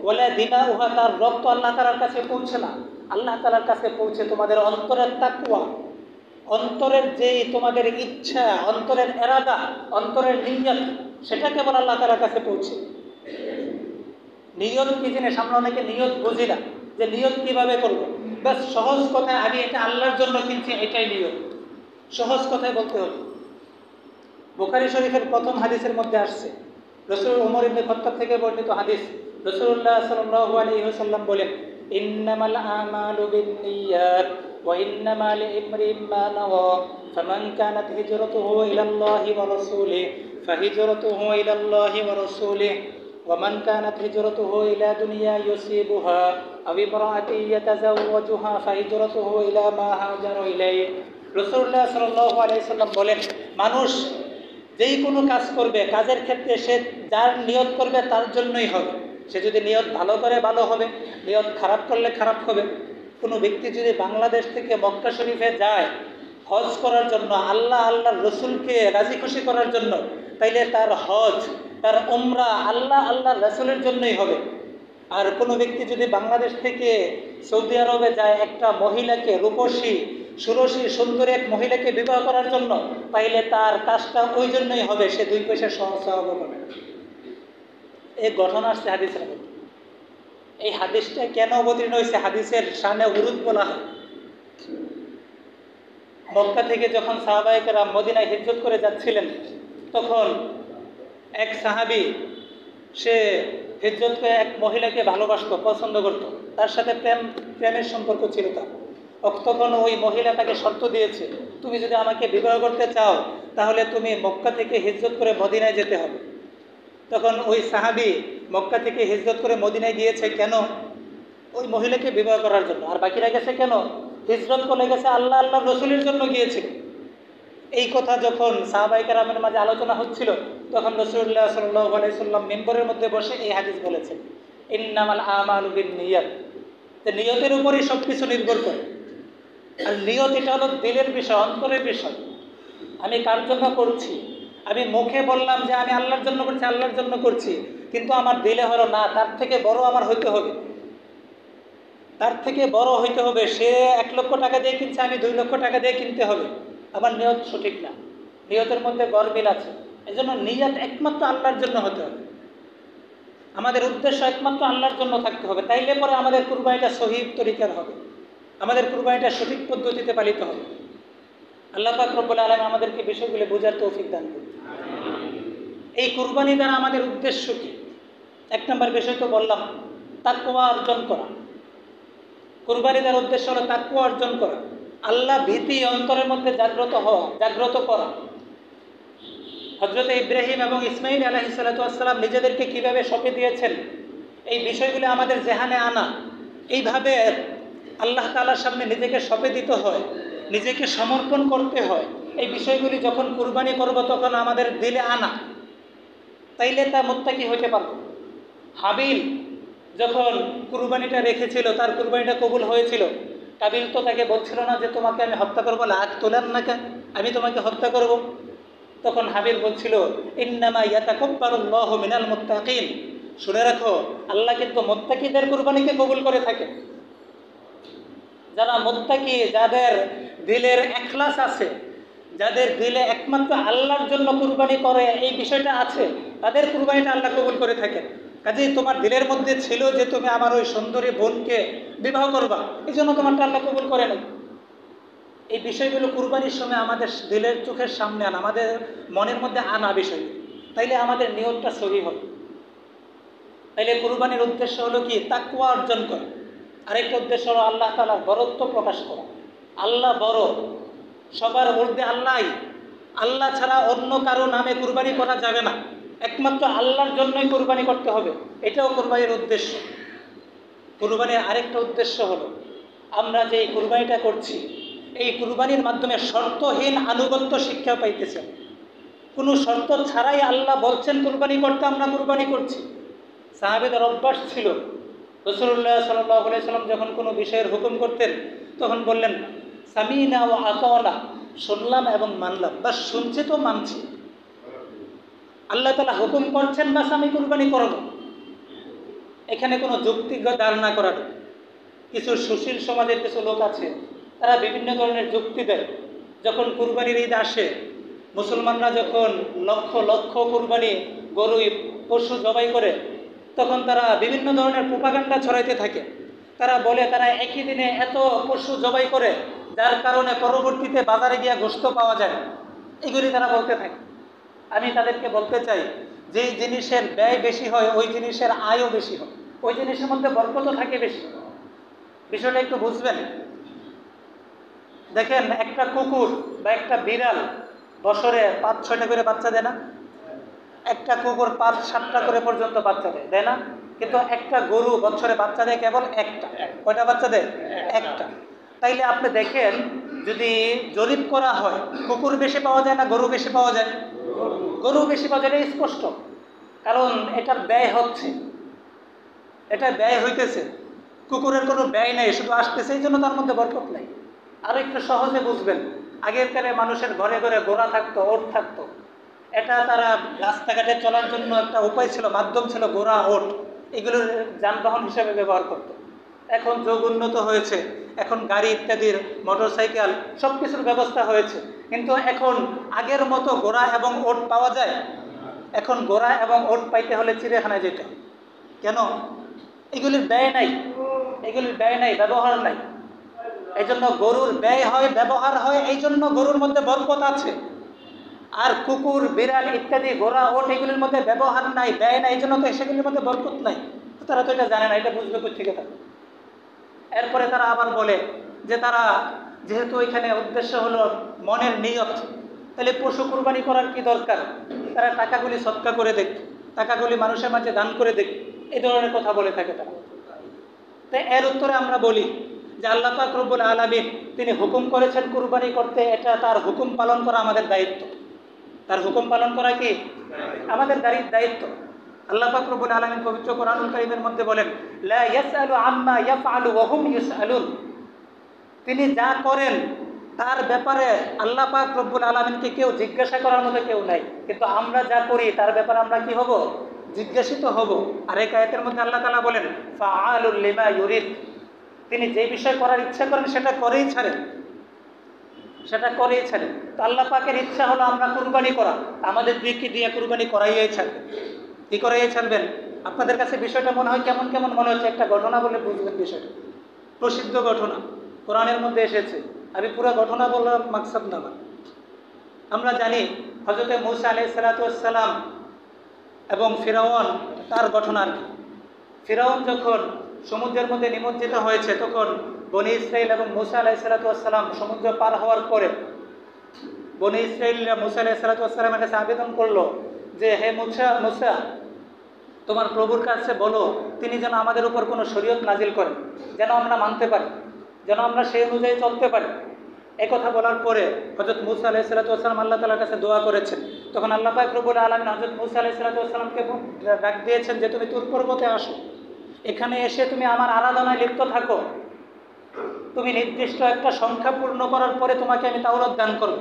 ওয়ালা দিমাউহা তার রক্ত আল্লাহ তাআলার কাছে পৌঁছে না, আল্লাহ তাআলার কাছে পৌঁছে তোমাদের অন্তরের তাকওয়া, অন্তরের যেই তোমাদের ইচ্ছা, অন্তরের এরাদা, অন্তরের নিয়ত, সেটা কেবল আল্লাহ তাআলার কাছে পৌঁছে। নিয়ত কি জিনিস আমরা অনেকে নিয়ত বুঝি না, যে নিয়ত কিভাবে করবো। বাস সহজ কথায় আমি এটা আল্লাহর জন্য কিনছি, এটাই নিয়ত, সহজ কথায় বলতে হবে। বুখারী শরীফের প্রথম হাদিসের মধ্যে আসছে, রাসূল ওমর ইবনে খাত্তাব থেকে বর্ণিত হাদিস, রাসূলুল্লাহ সাল্লাল্লাহু আলাইহি ওয়াসাল্লাম বলেন, ইন্নামাল আমালু বিন্নিয়াত ওয়া ইন্নামা লিইমরিইম মা নাওয়া ফামান কানাত হিজরাতুহু ইলাল্লাহি ওয়া রাসূলিহি ফাহিজরাতুহু ইলাল্লাহি ওয়া রাসূলিহি ওয়া মান কানাত হিজরাতুহু ইলা দুনিয়া ইউসিবুহা আও ইমরাআতিন ইয়াতাযাওয়াজুহা ফাহিজরাতুহু ইলা মা হাজারা ইলাইহি। রাসূলুল্লাহ সাল্লাল্লাহু আলাইহি ওয়াসাল্লাম বলেন, মানুষ যেই কোনো কাজ করবে, কাজের ক্ষেত্রে সে যার নিয়ত করবে তার জন্যই হবে। সে যদি নিয়ত ভালো করে ভালো হবে, নিয়ত খারাপ করলে খারাপ হবে। কোনো ব্যক্তি যদি বাংলাদেশ থেকে মক্কা শরীফে যায় হজ করার জন্য, আল্লাহর রসুলকে রাজি খুশি করার জন্য, তাইলে তার হজ, তার উমরা আল্লাহর রসুলের জন্যই হবে। আর কোনো ব্যক্তি যদি বাংলাদেশ থেকে সৌদি আরবে যায় একটা মহিলাকে, রূপসী সুরসী সুন্দরী এক মহিলাকে বিবাহ করার জন্য, তাইলে তার কাজটা ওই জন্যই হবে, সে 2 পয়সা সহজ হবে। এই ঘটনা আসছে হাদিসের মধ্যে। এই হাদিসটা কেন অবতীর্ণ হয়েছে? হাদিসের শানে উরুদ বলা হয়। মক্কা থেকে যখন সাহাবায়ে কেরাম মদিনায় হিজরত করে যাচ্ছিলেন, তখন এক সাহাবী সে হিজরত করে এক মহিলাকে ভালোবাসতো, পছন্দ করত, তার সাথে প্রেমের সম্পর্ক ছিল তার। তখন ওই মহিলা তাকে শর্ত দিয়েছে, তুমি যদি আমাকে বিবাহ করতে চাও তাহলে তুমি মক্কা থেকে হিজরত করে মদিনায় যেতে হবে। তখন ওই সাহাবী মক্কা থেকে হিজরত করে মদিনায় গিয়েছে কেন? ওই মহিলাকে বিবাহ করার জন্য। আর বাকিরা গেছে কেন? হিজরত করে গেছে আল্লাহ আল্লাহ রসুলের জন্য গিয়েছিল। এই কথা যখন সাহাবায়ে কেরামের মাঝে আলোচনা হচ্ছিল, তখন রাসূলুল্লাহ সাল্লাল্লাহু আলাইহি সাল্লাম মিম্বরের মধ্যে বসে এই হাদিস বলেছেন, ইন্নামাল আমালু বিন্নিয়াত, যে নিয়তের উপরই সব কিছু নির্ভর করে। আর নিয়ত এটা হলো দিলের বিষয়, অন্তরের বিষয়। আমি কার জন্য করছি? আমি মুখে বললাম যে আমি আল্লাহর জন্য করছি, আল্লাহর জন্য করছি, কিন্তু আমার দিলে হলো না, তার থেকে বড় আমার হইতে হবে, তার থেকে বড় হইতে হবে। সে 1 লক্ষ টাকা দিয়ে কিনছে, আমি 2 লক্ষ টাকা দিয়ে কিনতে হবে, আমার নিয়ত সঠিক না, নিয়তের মধ্যে গরমিল আছে। এই জন্য নিয়ত একমাত্র আল্লাহর জন্য হতে হবে, আমাদের উদ্দেশ্য একমাত্র আল্লাহর জন্য থাকতে হবে। তাইলে পরে আমাদের কুরবানিটা সহিহ তরিকার হবে, আমাদের কুরবানিটা সঠিক পদ্ধতিতে পালিত হবে। আল্লাহ পাক রব্বুল আলামিন আমাদেরকে বিষয়গুলো বোঝার তৌফিক দান করুন। এই কুরবানি দ্বারা আমাদের উদ্দেশ্য কি? 1 নম্বর বিষয় তো বললাম, তাকওয়া অর্জন করা। কুরবানি দ্বারা উদ্দেশ্য হলো তাকওয়া অর্জন করা, আল্লাহ ভীতি অন্তরের মধ্যে জাগ্রত হওয়া, জাগ্রত করা। হযরত ইব্রাহিম এবং ইসমাঈল আলাইহিস সালাতু ওয়াস সালাম নিজেদেরকে কিভাবে সঁপে দিয়েছেন, এই বিষয়গুলো আমাদের জেহানে আনা। এইভাবে আল্লাহ তাআলার সামনে নিজেকে সঁপে দিতে হয়, নিজেকে সমর্পণ করতে হয়। এই বিষয়গুলি যখন কুরবানি করব তখন আমাদের দিলে আনা, তাইলে তা মুত্তাকি হইতে পারবে। হাবিল যখন কুরবানিটা রেখেছিল, তার কুরবানিটা কবুল হয়েছিল, কাবিল তো তাকে বলছিল না যে তোমাকে আমি হত্যা করবো, লাগ তোলেন না কেন, আমি তোমাকে হত্যা করব। তখন হাবিল বলছিল, ইন্নামা ইয়াতাকাব্বারুল্লাহু মিনাল মুত্তাকিন, শুনে রাখো আল্লাহ কিন্তু মুত্তাকিদের কুরবানিকে কবুল করে থাকে। যারা মুত্তাকি, যাদের দিলের ইখলাস আছে, যাদের দিলে একমাত্র আল্লাহর জন্য কুরবানি করে এই বিষয়টা আছে, তাদের কুরবানিটা আল্লাহ কবুল করে থাকেন। কাজেই তোমার দিলের মধ্যে ছিল যে তুমি আমার ওই সুন্দরী বোনকে বিবাহ করবা, এই জন্য তোমারটা আল্লাহ কবুল করে নাই। এই বিষয়গুলো কুরবানির সময় আমাদের দিলের চোখের সামনে আনা, আমাদের মনের মধ্যে আনা বিষয়, তাইলে আমাদের নিয়তটা সহিহ হবে। তাইলে কুরবানির উদ্দেশ্য হলো কি? তাকওয়া অর্জন করা। আরেকটা উদ্দেশ্য হলো আল্লাহ তাআলার বরত্ব প্রকাশ করা। আল্লাহ বড়, সবার ঊর্ধ্বে আল্লাহই, আল্লাহ ছাড়া অন্য কারো নামে কুরবানি করা যাবে না, একমাত্র আল্লাহর জন্যই কুরবানি করতে হবে। এটাও কুরবানির উদ্দেশ্য। কুরবানির আরেকটা উদ্দেশ্য হলো আমরা যে এই কুরবানিটা করছি, এই কুরবানির মাধ্যমে শর্তহীন আনুগত্য শিক্ষা পাইতেছেন। কোনো শর্ত ছাড়াই আল্লাহ বলছেন কুরবানি করতে, আমরা কুরবানি করছি। সাহাবীদের অভ্যাস ছিল, রাসূলুল্লাহ সাল্লাল্লাহু আলাইহি সাল্লাম যখন কোনো বিষয়ের হুকুম করতেন তখন বললেন সামিনা ওয়া আতানা, শুনলাম এবং মানলাম, বাস শুনছি তো মানছি। আল্লাহ তাআলা হুকুম করছেন, বাস আমি কুরবানি করব। এখানে কোনো যুক্তি দাঁড় না করার। কিছু সুশীল সমাজের কিছু লোক আছে, তারা বিভিন্ন ধরনের যুক্তি দেয়। যখন কুরবানির ঈদ আসে, মুসলমানরা যখন লক্ষ লক্ষ কুরবানি গরু পশু জবাই করে, তখন তারা বিভিন্ন ধরনের প্রোপাগান্ডা ছড়াইতে থাকে। তারা বলে তারা একই দিনে এত পশু জবাই করে, যার কারণে পরবর্তীতে বাজারে গিয়ে গোশত পাওয়া যায়। এগুলি তারা বলতে থাকে। আমি তাদেরকে বলতে চাই, যেই জিনিসের ব্যয় বেশি হয় ওই জিনিসের আয়ও বেশি হয়, ওই জিনিসের মধ্যে বরকতও থাকে বেশি। বিষয়টা একটু বুঝবেন। দেখেন, একটা কুকুর বা একটা বিড়াল বছরে 5-6টা করে বাচ্চা দেয় না? একটা কুকুর 5-7টা করে পর্যন্ত বাচ্চা দেয়, দেয় না? কিন্তু একটা গরু বছরে বাচ্চা দেয় কেবল একটা। কয়টা বাচ্চা দেয়? একটা। তাইলে আপনি দেখেন, যদি জরিপ করা হয়, কুকুর বেশি পাওয়া যায় না গরু বেশি পাওয়া যায়? গরু বেশি পাওয়া যায়, এটা স্পষ্ট। কারণ এটার ব্যয় হচ্ছে, এটা ব্যয় হইতেছে। কুকুরের কোনো ব্যয় নেই, শুধু আসতেছে, এই জন্য তার মধ্যে বরকত নেই। আর একটু সহজে বুঝবেন, আগের কালে মানুষের ঘরে ঘরে ঘোড়া থাকতো, ওট থাকতো। এটা তারা রাস্তাঘাটে চলার জন্য একটা উপায় ছিল, মাধ্যম ছিল ঘোড়া, ওট, এগুলোর যানবাহন হিসেবে ব্যবহার করত। এখন যুগ উন্নত হয়েছে, এখন গাড়ি ইত্যাদির, মোটরসাইকেল, সব কিছুর ব্যবস্থা হয়েছে। কিন্তু এখন আগের মতো ঘোড়া এবং ওট পাওয়া যায়? এখন ঘোড়া এবং ওট পাইতে হলে চিড়িয়াখানায় যেতে। কেন? এগুলির ব্যয় নাই, এগুলির ব্যয় নাই, ব্যবহার নাই। এই জন্য গরুর ব্যয় হয়, ব্যবহার হয়, এই জন্য গরুর মধ্যে বরকত আছে। আর কুকুর, বিড়াল ইত্যাদি, ঘোড়া, ওট, এগুলির মধ্যে ব্যবহার নাই, ব্যয় নাই, এই জন্য তো সেগুলির মধ্যে বরকত নাই। তো তারা তো এটা জানে না, এটা বুঝবে কোথা থেকে তারা। এরপরে তারা আবার বলে যে তারা যেহেতু এখানে উদ্দেশ্য হলো মনের নিয়ত, তাহলে পশু কুরবানি করার কি দরকার, তারা টাকাগুলি সৎকা করে দেখ, টাকাগুলি মানুষের মাঝে দান করে দেখ, এই ধরনের কথা বলে থাকে তারা। তাই এর উত্তরে আমরা বলি যে আল্লাহ পাক রব্বুল আলামিন তিনি হুকুম করেছেন কুরবানি করতে, এটা তার হুকুম পালন করা আমাদের দায়িত্ব। তার হুকুম পালন করা কি আমাদের দায়িত্ব। আল্লাহ পাক রব্বুল আলামিন পবিত্র কোরআনুল কারীমের মধ্যে বলেন, লা ইয়াসআলু আম্মা ইয়াফআলু ওয়া হুম ইউসআলুন। তিনি যা করেন তার ব্যাপারে আল্লাহ পাক রব্বুল আলামিনকে কেউ জিজ্ঞাসা করার মতো কেউ নাই, কিন্তু আমরা যা করি তার ব্যাপারে আমরা কি হব, জিজ্ঞাসিত হব। আর এই আয়াতের মধ্যে আল্লাহ তাআলা বলেন, ফাআলুল লিমা ইউরিদ। তিনি যে বিষয় করার ইচ্ছা করেন সেটা করেই ছাড়েন, সেটা করেই ছাড়েন। তো আল্লাহ পাকের ইচ্ছা হলো আমরা কুরবানি করা, আমাদের দিকে দিয়ে কুরবানি করাইয়াই ছাড়বেন। কি করাইয়াই ছাড়বেন? আপনাদের কাছে বিষয়টা মনে হয় কেমন কেমন মনে হচ্ছে, একটা ঘটনা বলে বুঝবেন বিষয়টা। প্রসিদ্ধ ঘটনা, কোরআনের মধ্যে এসেছে। আমি পুরো ঘটনা বলার মাকসাদ না। আমরা জানি হযরত মূসা আলাইহিস সালাতু ওয়াস সালাম এবং ফিরআউন, তার ঘটনা। ফিরআউন যখন সমুদ্রের মধ্যে নিমজ্জিত হয়েছে, তখন বনী ইসরাইল এবং মূসা আলাইহিস সালাতু ওয়াস সালাম সমুদ্র পার হওয়ার পরে বনী ইসরাইলরা মূসা আলাইহিস সালাতু ওয়াস সালামের কাছে আবেদন করলো যে, হে মূসা, তোমার প্রভুর কাছে বলো তিনি যেন আমাদের উপর কোনো শরীয়ত নাজিল করেন, যেন আমরা মানতে পারি, যেন আমরা সেই অনুযায়ী চলতে পারি। এই কথা বলার পরে হযরত মূসা আলাইহিস সালাতু ওয়াস সালাম আল্লাহ তাআলার কাছে দোয়া করেছেন। তখন আল্লাহ পাক রব্বুল আলামিন হযরত মূসা আলাইহিস সালাতু ওয়াস সালামকে ডাক দিয়েছেন যে, তুমি তুর পর্বতে আসো, এখানে এসে তুমি আমার আরাধনায় লিপ্ত থাকো। তুমি নির্দিষ্ট একটা সংখ্যা পূর্ণ করার পরে তোমাকে আমি তাওরাত দান করব।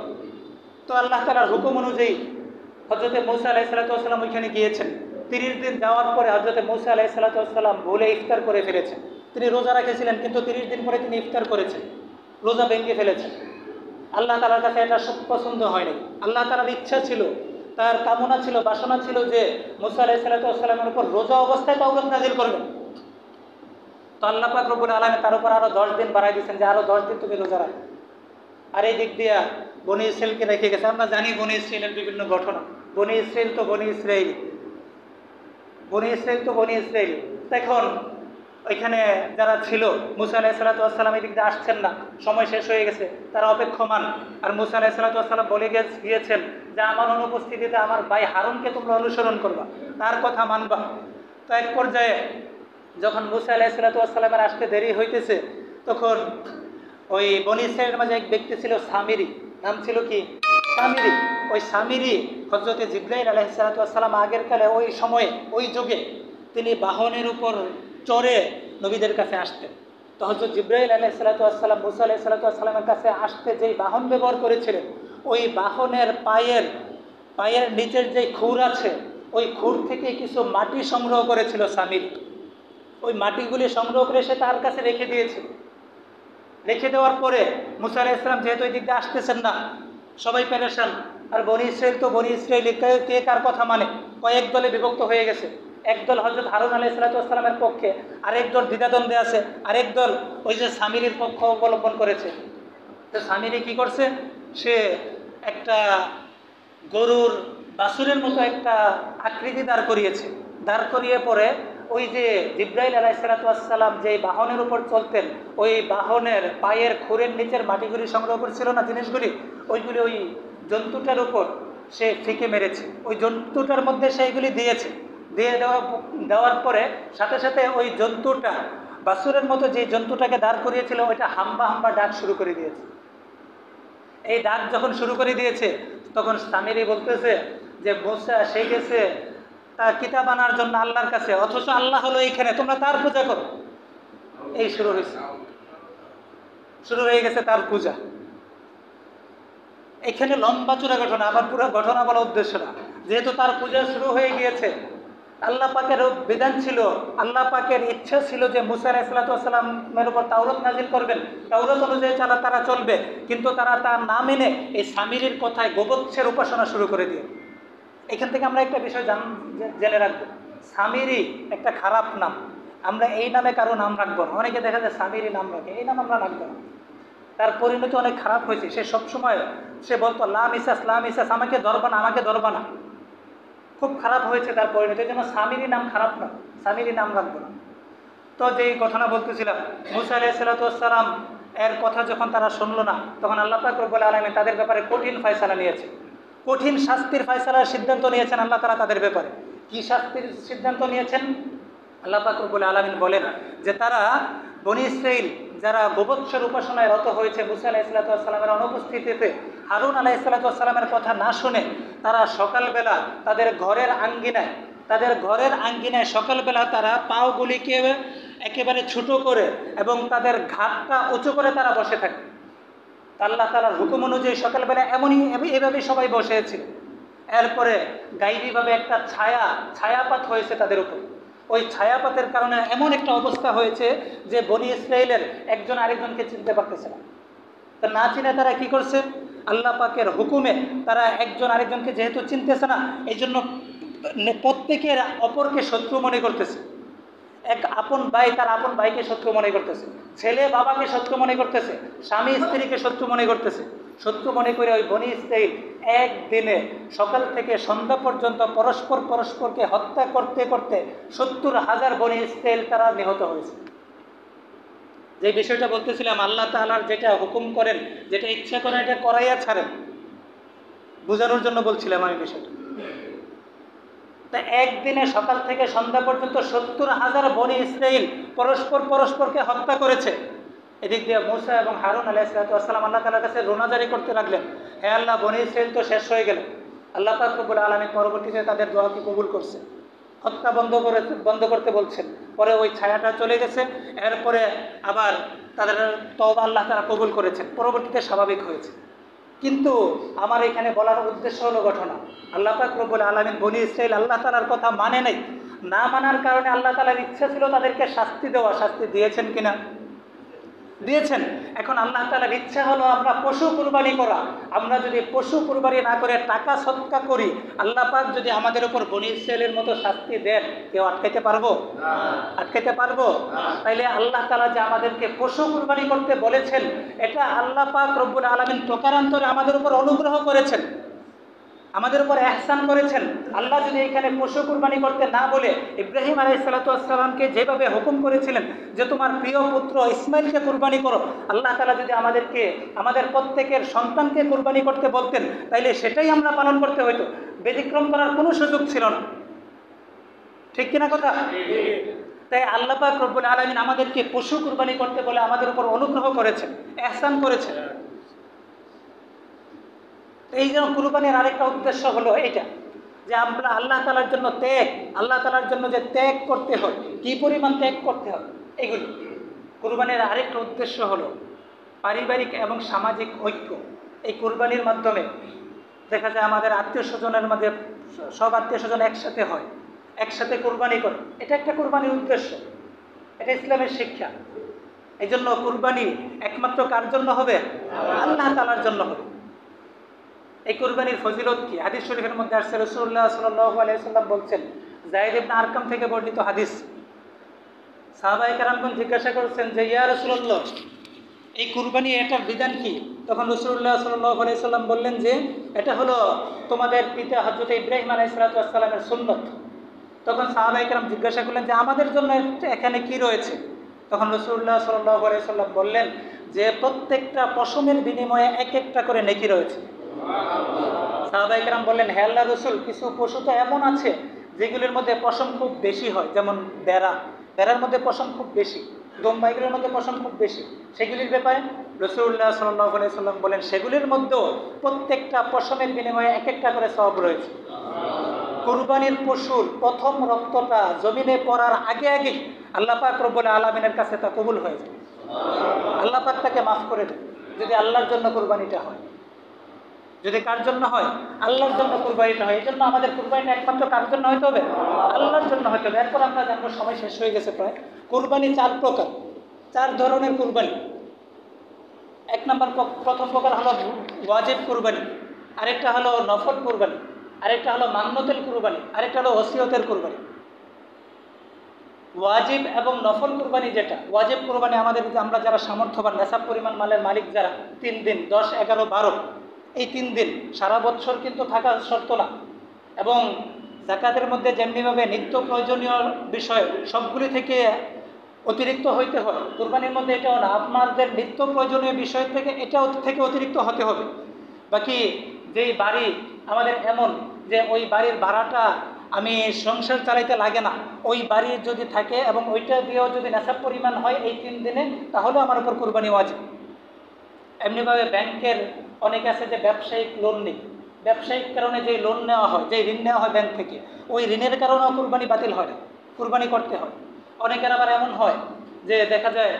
তো আল্লাহ তাআলার হুকুম অনুযায়ী হযরত মূসা আলাইহিস সালাতু ওয়াস সালাম ওইখানে গিয়েছেন। 30 দিন যাওয়ার পরে হযরত মূসা আলাইহিস সালাতু ওয়াস সালাম ভুলে ইফতার করে ফেলেছেন। তিনি রোজা রেখেছিলেন, কিন্তু 30 দিন পরে তিনি ইফতার করেছেন, রোজা ভেঙে ফেলেছেন। আল্লাহ তাআলার কাছে এটা সব পছন্দ হয়নি। আল্লাহ তাআলার ইচ্ছা ছিল, তার কামনা ছিল, বাসনা ছিল যে মূসা আলাইহিস সালাতু ওয়াস সালামের উপর রোজা অবস্থায় তাওরাত নাযিল করবেন। তো আল্লাহ পাক রব্বুল আলামিন তার উপর আরো 10 দিন বাড়াই দিয়েছেন যে আরো 10 দিন তুমি রোজা রাখো। আর এই দিক দিয়ে বনী ইসরাইলকে রেখে গেছে। আমরা জানি বনী ইসরাইলের বিভিন্ন ঘটনা। বনী ইসরাইল তো বনী ইসরাইল, বনী ইসরাইল তো বনী ইসরাইল। এখন ওইখানে যারা ছিল, মূসা আলাইহিস সালাতু ওয়াস সালাম এই দিক দিয়ে আসছেন না, সময় শেষ হয়ে গেছে, তারা অপেক্ষমান। আর মূসা আলাইহিস সালাতু ওয়াস সালাম বলে গিয়েছেন যে আমার অনুপস্থিতিতে আমার ভাই হারুনকে তোমরা অনুসরণ করবা, তার কথা মানবা। তো এক পর্যায়ে যখন মূসা আলাইহিস সালাতু ওয়াস সালামের আসতে দেরি হইতেছে, তখন ওই বনী ইসরাইলের মাঝে এক ব্যক্তি ছিল সামিরি, নাম ছিল কি সামিরি। ওই সামিরি হযরত জিবরাইল আলাইহিস সালাতু ওয়াস সালাম আগের কালে ওই সময়ে ওই যুগে তিনি বাহনের উপর চড়ে নবীদের কাছে আসতেন। তো হযরত জিবরাইল আলাইহিস সালাতু ওয়াস সালাম মূসা আলাইহিস সালাতু ওয়াস সালামের কাছে আসতে যেই বাহন ব্যবহার করেছিলেন, ওই বাহনের পায়ের নিচের যে খুর আছে, ওই খুর থেকে কিছু মাটি সংগ্রহ করেছিল সামিরি। ওই মাটিগুলি সংগ্রহ করে সে তার কাছে রেখে দিয়েছিল। রেখে দেওয়ার পরে মূসা আলাইহিস সালাম যেহেতু ওই দিক দিয়ে আসতেছেন না, সবাই পেরেশান। আর বনী ইসরাইল তো বনী ইসরাইলি, কে কার কথা মানে, কয়েক দলে বিভক্ত হয়ে গেছে। একদল হযরত হারুন আলাইহিস সালাতু ওয়াস সালামের পক্ষে, আরেক দল দ্বিধাদ্বন্দ্বে আছে, আরেক দল ওই যে সামিরির পক্ষ অবলম্বন করেছে। তো সামিরি কি করছে, সে একটা গরুর বাছুরের মতো একটা আকৃতি দাঁড় করিয়েছে। দাঁড় করিয়ে পরে ওই যে জিবরাইল আলাইহিস সালাতু ওয়াস সালাম যে বাহনের উপর চলতেন, ওই বাহনের পায়ের খুরের নিচের মাটিগুলি সংগ্রহ করেছিল না জিনিসগুলি, ওইগুলি ওই জন্তুটার উপর সে ফিকে মেরেছে। ওই জন্তুটার মধ্যে সেইগুলি দিয়েছে। দেওয়ার পরে সাথে সাথে ওই জন্তুটা, বাছুরের মতো যে জন্তুটাকে দাঁড় করিয়েছিল, ওইটা হাম্বা হাম্বা ডাক শুরু করে দিয়েছে। এই ডাক যখন শুরু করে দিয়েছে, তখন সামিরি বলতেছে যে মূসা সেই গেছে তার কিতাব আনার জন্য আল্লাহর কাছে, অথচ আল্লাহ হলো এইখানে, তোমরা তার পূজা করো। এই শুরু হয়ে গেছে তার পূজা। এখানে লম্বা চূড়া ঘটনা, আবার পুরো ঘটনা বলা উদ্দেশ্য না। যেহেতু তার পূজা শুরু হয়ে গিয়েছে, আল্লাহ পাকের বিধান ছিল, আল্লাহ পাকের ইচ্ছা ছিল যে মূসা আলাইহিস সালাতু ওয়াস সালামের উপর তাওরাত নাজিল করবেন, তাওরাত অনুযায়ী তারা চলবে। কিন্তু তারা তার না মেনে এই সামিরির কথায় গোবৎসের উপাসনা শুরু করে দিয়ে। এখান থেকে আমরা একটা বিষয় জেনে রাখবো, সামিরি একটা খারাপ নাম। আমরা এই নামে কারো নাম রাখবো না। অনেকে দেখা যায় সামিরি নাম রাখে, এই নাম আমরা রাখবো না। তার পরিণতি অনেক খারাপ হয়েছে। সে সবসময় সে বলতো লা মিসাস, আমাকে ধরবা না, আমাকে ধরবা না। খুব খারাপ হয়েছে তার পরিণতি। এই জন্য সামিরি নাম খারাপ না, সামিরি নাম রাখবো না। তো যেই ঘটনা বলতেছিলাম, মূসা আলাইহিস সালাতু ওয়াস সালাম এর কথা যখন তারা শুনলো না, তখন আল্লাহ পাক রব্বুল আলামিন তাদের ব্যাপারে কঠিন ফয়সালা নিয়েছে, কঠিন শাস্তির ফয়সালার সিদ্ধান্ত নিয়েছেন আল্লাহ তাআলা তাদের ব্যাপারে। কি শাস্তির সিদ্ধান্ত নিয়েছেন? আল্লাহ পাক রব্বুল আলামিন বলেন যে তারা বনী ইসরাইল যারা গোবৎসের উপাসনায় রত হয়েছে মুসা আলাইহিস সালামের অনুপস্থিতিতে, হারুন আলাইহিস সালামের কথা না শুনে, তারা সকালবেলা তাদের ঘরের আঙ্গিনায় সকালবেলা তারা পাওগুলিকে একেবারে ছোটো করে এবং তাদের ঘাটটা উঁচু করে তারা বসে থাকে। আল্লাহ তাআলার হুকুম অনুযায়ী সকালবেলা এভাবেই সবাই বসেছিল। এরপরে গাইবীভাবে একটা ছায়াপাত হয়েছে তাদের উপর। ওই ছায়াপাতের কারণে এমন একটা অবস্থা হয়েছে যে বনী ইসরাইলের একজন আরেকজনকে চিনতে পারতেছে না। তা না চিনে তারা কি করছে? আল্লাহ পাকের হুকুমে তারা একজন আরেকজনকে যেহেতু চিনতেছে না, এই জন্য প্রত্যেকের অপরকে শত্রু মনে করতেছে। এক আপন ভাই তার আপন ভাইকে শত্রু মনে করতেছে, ছেলে বাবাকে শত্রু মনে করতেছে, স্বামী স্ত্রীকে শত্রু মনে করতেছে। শত্রু মনে করে ওই বনী ইসরাইল একদিনে সকাল থেকে সন্ধ্যা পর্যন্ত পরস্পরকে হত্যা করতে করতে 70,000 বনী ইসরাইল তারা নিহত হয়েছে। যে বিষয়টা বলতেছিলাম, আল্লাহ তাআলার যেটা হুকুম করেন, যেটা ইচ্ছা করেন, এটা করাইয়া ছাড়েন, বোঝানোর জন্য বলছিলাম আমি বিষয়টা। তা একদিনে সকাল থেকে সন্ধ্যা পর্যন্ত 70,000 বনী ইসরাইল পরস্পরকে হত্যা করেছে। এদিক দিয়ে মুসা এবং হারুন আলাইহিস সালাম আল্লাহ তাআলার কাছে রোনাজারি করতে লাগলেন, হে আল্লাহ, বনী ইসরাইল তো শেষ হয়ে গেল। আল্লাহ পাক রব্বুল আলামিন পরবর্তীতে তাদের দোয়াকে কবুল করছে, হত্যা বন্ধ করতে বলছেন। পরে ওই ছায়াটা চলে গেছে, এরপরে আবার তাদের তওবা আল্লাহ তাআলা কবুল করেছেন, পরবর্তীতে স্বাভাবিক হয়েছে। কিন্তু আমার এখানে বলার উদ্দেশ্য হলো ঘটনা, আল্লাহ পাক রব্বুল আলামিন বনী ইসরাইল আল্লাহ তাআলার কথা মানে নাই, না মানার কারণে আল্লাহ তাআলার ইচ্ছা ছিল তাদেরকে শাস্তি দেওয়া। শাস্তি দিয়েছেন কিনা? দিয়েছেন। এখন আল্লাহ তাআলার ইচ্ছা হলো আমরা পশু কুরবানি করা। আমরা যদি পশু কুরবানি না করে টাকা সদকা করি, আল্লাহ পাক যদি আমাদের উপর বনী ইসরাইলের মতো শাস্তি দেন, কেউ আটকাইতে পারবো? আটকাইতে পারবো? তাইলে আল্লাহ তাআলা যে আমাদেরকে পশু কুরবানি করতে বলেছেন, এটা আল্লাহ পাক রব্বুল আলামিন প্রকারান্তরে আমাদের উপর অনুগ্রহ করেছেন, আমাদের উপর ইহসান করেছেন। আল্লাহ যদি এখানে পশু কুরবানি করতে না বলে ইব্রাহিম আলাইহিস সালামকে যেভাবে হুকুম করেছিলেন যে তোমার প্রিয় পুত্র ইসমাইলকে কুরবানি করো, আল্লাহ তাআলা যদি আমাদের প্রত্যেকের সন্তানকে কুরবানি করতে বলতেন, তাইলে সেটাই আমরা পালন করতে হইতো, ব্যতিক্রম করার কোনো সুযোগ ছিল না। ঠিক কিনা কথা? তাই আল্লাহ পাক রব্বুল আলামিন আমাদেরকে পশু কুরবানি করতে বলে আমাদের উপর অনুগ্রহ করেছেন, ইহসান করেছেন। এই জন্য কুরবানির আরেকটা উদ্দেশ্য হলো এইটা, যে আমরা আল্লাহ তাআলার জন্য আল্লাহ তাআলার জন্য যে ত্যাগ করতে হয়, কি পরিমাণ ত্যাগ করতে হয়, এগুলো কুরবানির আরেকটা উদ্দেশ্য হলো পারিবারিক এবং সামাজিক ঐক্য। এই কুরবানির মাধ্যমে দেখা যায় আমাদের আত্মীয় স্বজনের মাঝে সব আত্মীয় স্বজন একসাথে হয়, একসাথে কুরবানি করে, এটা একটা কুরবানির উদ্দেশ্য, এটা ইসলামের শিক্ষা। এই জন্য কুরবানি একমাত্র কার জন্য হবে? আল্লাহ তাআলার জন্য হবে। এই কুরবানির ফজিলত কি? হাদিস শরীফের মধ্যে আসছে, রাসূলুল্লাহ সাল্লাল্লাহু আলাইহি ওয়াসাল্লাম বলছেন, যায়েদ ইবনে আরকাম থেকে বর্ণিত হাদিস, সাহাবায়ে কেরামগণ জিজ্ঞাসা করছেন যে ইয়া রাসূলুল্লাহ, এই কুরবানি এটার বিধান কি? তখন রাসূলুল্লাহ সাল্লাল্লাহু আলাইহি ওয়াসাল্লাম বললেন যে এটা হলো তোমাদের পিতা হযরত ইব্রাহিম আলাইহিস সালামের সুন্নাত। তখন সাহাবায়ে কেরাম জিজ্ঞাসা করলেন যে আমাদের জন্য এখানে কি রয়েছে? তখন রাসূলুল্লাহ সাল্লাল্লাহু আলাইহি ওয়াসাল্লাম বললেন যে প্রত্যেকটা পশমের বিনিময়ে এক একটা করে নেকি রয়েছে। সাহাবায়ে কেরাম বললেন, হে আল্লাহর রাসূল, কিছু পশু তো এমন আছে যেগুলির মধ্যে পশম খুব বেশি হয়, যেমন বেড়ার মধ্যে পশম খুব বেশি, দম্বা, এগুলির মধ্যে পশম খুব বেশি, সেগুলির ব্যাপারে রাসূলুল্লাহ সাল্লাল্লাহু আলাইহি ওয়াসাল্লাম বলেন সেগুলির মধ্যেও প্রত্যেকটা পশমের বিনিময়ে এক একটা করে সওয়াব রয়েছে। কুরবানির পশুর প্রথম রক্তটা জমিনে পড়ার আগে আল্লাহ পাক রব্বুল আলামিনের কাছে তা কবুল হয়ে যায়, আল্লাহ পাক তাকে মাফ করে দেয়, যদি আল্লাহর জন্য কুরবানিটা হয়। যদি কার জন্য হয়? আল্লাহর জন্য কুরবানিটা হয়। এই জন্য আমাদের কুরবানিটা একমাত্র কার জন্য হইতে হবে? আল্লাহর জন্য হইতে হবে। এরপর আমরা জানবো, সময় শেষ হয়ে গেছে প্রায়। কুরবানি 4 প্রকার, 4 ধরনের কুরবানি। এক নম্বর, প্রথম প্রকার হলো ওয়াজিব কুরবানি, আরেকটা হলো নফল কুরবানি, আরেকটা হলো মান্নতের কুরবানি, আরেকটা হলো ওসিয়তের কুরবানি। ওয়াজিব এবং নফল কুরবানি, যেটা ওয়াজিব কুরবানি আমাদের, আমরা যারা সামর্থ্যবান, নেশাব পরিমাণ মালের মালিক যারা, 3 দিন 10, 11, 12, এই 3 দিন সারা বছর কিন্তু থাকা শর্ত না। এবং যাকাতের মধ্যে যেমনিভাবে নিত্য প্রয়োজনীয় বিষয় সবগুলি থেকে অতিরিক্ত হইতে হয়। কুরবানির মধ্যে এটাও না, আপনাদের নিত্য প্রয়োজনীয় বিষয় থেকে এটাও থেকে অতিরিক্ত হতে হবে। বাকি যেই বাড়ি আমাদের এমন যে ওই বাড়ির ভাড়াটা আমি সংসার চালাইতে লাগে না, ওই বাড়ি যদি থাকে এবং ওইটা দিয়েও যদি নেশাব পরিমাণ হয় এই 3 দিনে, তাহলে আমার উপর কুরবানি ওয়াজিব। এমনিভাবে ব্যাংকের অনেকে আছে যে ব্যবসায়িক লোন নেই, ব্যবসায়িক কারণে যে লোন নেওয়া হয়, যে ঋণ নেওয়া হয় ব্যাংক থেকে, ওই ঋণের কারণেও কুরবানি বাতিল হয় না, কুরবানি করতে হয়। অনেকের আবার এমন হয় যে দেখা যায়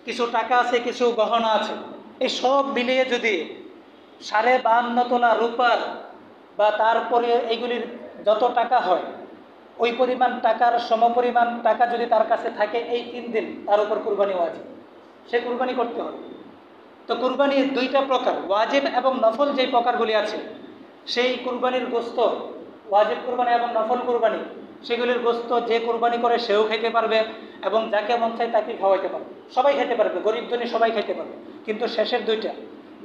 কিছু টাকা আছে, কিছু গহনা আছে, এই সব মিলিয়ে যদি 52.5 তোলা রূপার বা তারপরে এইগুলির যত টাকা হয়, ওই পরিমাণ টাকার সমপরিমাণ টাকা যদি তার কাছে থাকে এই 3 দিন, তার উপর কুরবানি ওয়াজিব, সে কুরবানি করতে হবে। তো কুরবানির 2টা প্রকার, ওয়াজিব এবং নফল যেই প্রকারগুলি আছে, সেই কুরবানির গোস্ত, ওয়াজিব কুরবানি এবং নফল কুরবানি, সেগুলির গোস্ত যে কুরবানি করে সেও খেতে পারবে এবং যাকে মন চায় তাকে খাওয়াইতে পারবে, সবাই খেতে পারবে, গরিব ধনী সবাই খেতে পারবে। কিন্তু শেষের 2টা,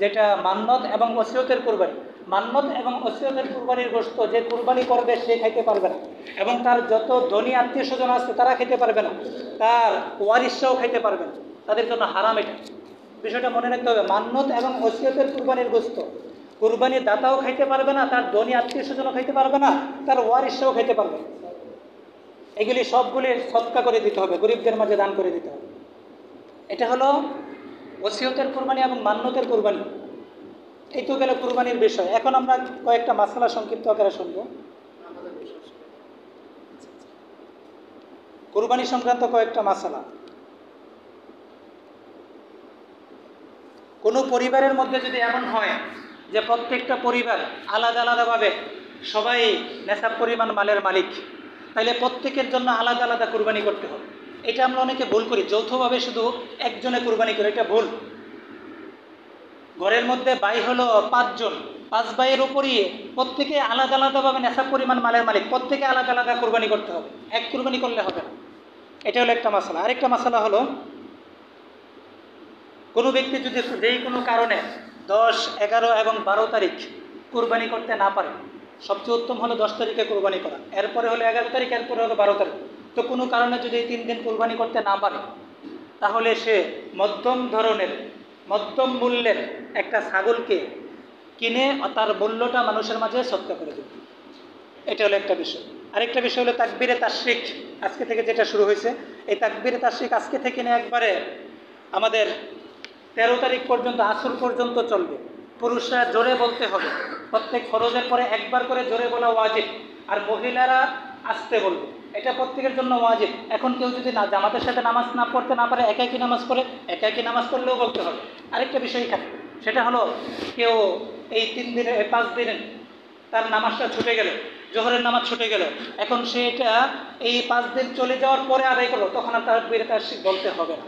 যেটা মান্নত এবং ওসিয়তের কুরবানি, মান্নত এবং ওসিয়তের কুরবানির গোস্ত যে কুরবানি করবে সে খাইতে পারবে না, এবং তার যত ধনী আত্মীয় স্বজন আছে তারা খেতে পারবে না, তার ওয়ারিসরাও খাইতে পারবে না, তাদের জন্য হারাম এটা। বিষয়টা মনে রাখতে হবে, মান্নত এবং ওসিয়তের কুরবানির গোস্ত কুরবানির দাতাও খাইতে পারবে না, তার ধনী আত্মীয় স্বজনও খাইতে পারবে না, তার ওয়ারিসরাও খাইতে পারবে না। এগুলি সবগুলি সদকা করে দিতে হবে, গরিবদের মাঝে দান করে দিতে হবে। এটা হলো ওসিয়তের কুরবানি এবং মান্নতের কুরবানি। এই তো গেল কুরবানির বিষয়। এখন আমরা কয়েকটা মাসআলা সংক্ষিপ্ত আকারে শুনবো। কুরবানি সংক্রান্ত কয়েকটা মাসআলা। কোনো পরিবারের মধ্যে যদি এমন হয় যে প্রত্যেকটা পরিবার আলাদা আলাদাভাবে সবাই নেশাব পরিমাণ মালের মালিক, তাহলে প্রত্যেকের জন্য আলাদা আলাদা কুরবানি করতে হবে। এটা আমরা অনেকে ভুল করি, যৌথভাবে শুধু একজনে কুরবানি করে, এটা ভুল। ঘরের মধ্যে ভাই হলো 5 জন, 5 ভাইয়ের উপরই প্রত্যেকে আলাদা আলাদাভাবে নেশাব পরিমাণ মালের মালিক, প্রত্যেকে আলাদা আলাদা কুরবানি করতে হবে, এক কুরবানি করলে হবে না। এটা হলো একটা মাসআলা। আরেকটা মাসআলা হলো, কোনো ব্যক্তি যদি যেই কোনো কারণে 10, 11 এবং 12 তারিখ কুরবানি করতে না পারে, সবচেয়ে উত্তম হলো 10 তারিখে কুরবানি করা, এরপরে হলো 11 তারিখ, এরপরে হলো 12 তারিখ। তো কোনো কারণে যদি এই 3 দিন কুরবানি করতে না পারে, তাহলে সে মধ্যম ধরনের, মধ্যম মূল্যের একটা ছাগলকে কিনে তার মূল্যটা মানুষের মাঝে সদকা করে দেবে। এটা হলো একটা বিষয়। আরেকটা বিষয় হলো তাকবীরে তাশরিক, আজকে থেকে যেটা শুরু হয়েছে, এই তাকবীরে তাশরিক আজকে থেকে নিয়ে একবারে আমাদের 13 তারিখ পর্যন্ত, আসর পর্যন্ত চলবে। পুরুষরা জোরে বলতে হবে, প্রত্যেক ফরজের পরে একবার করে জোরে বলা ওয়াজিব, আর মহিলারা আস্তে বলবে, এটা প্রত্যেকের জন্য ওয়াজিব। এখন কেউ যদি না জামাতের সাথে নামাজ না পড়তে না পারে, একাকী নামাজ পড়ে, একাকী নামাজ পড়লেও বলতে হবে। আরেকটা বিষয় এখানে, সেটা হলো কেউ এই 3 দিনে, 5 দিনে তার নামাজটা ছুটে গেল, জোহরের নামাজ ছুটে গেল, এখন সেটা এই 5 দিন চলে যাওয়ার পরে আদায় করলো, তখন আর তাকবীরে তাশরিক বলতে হবে না।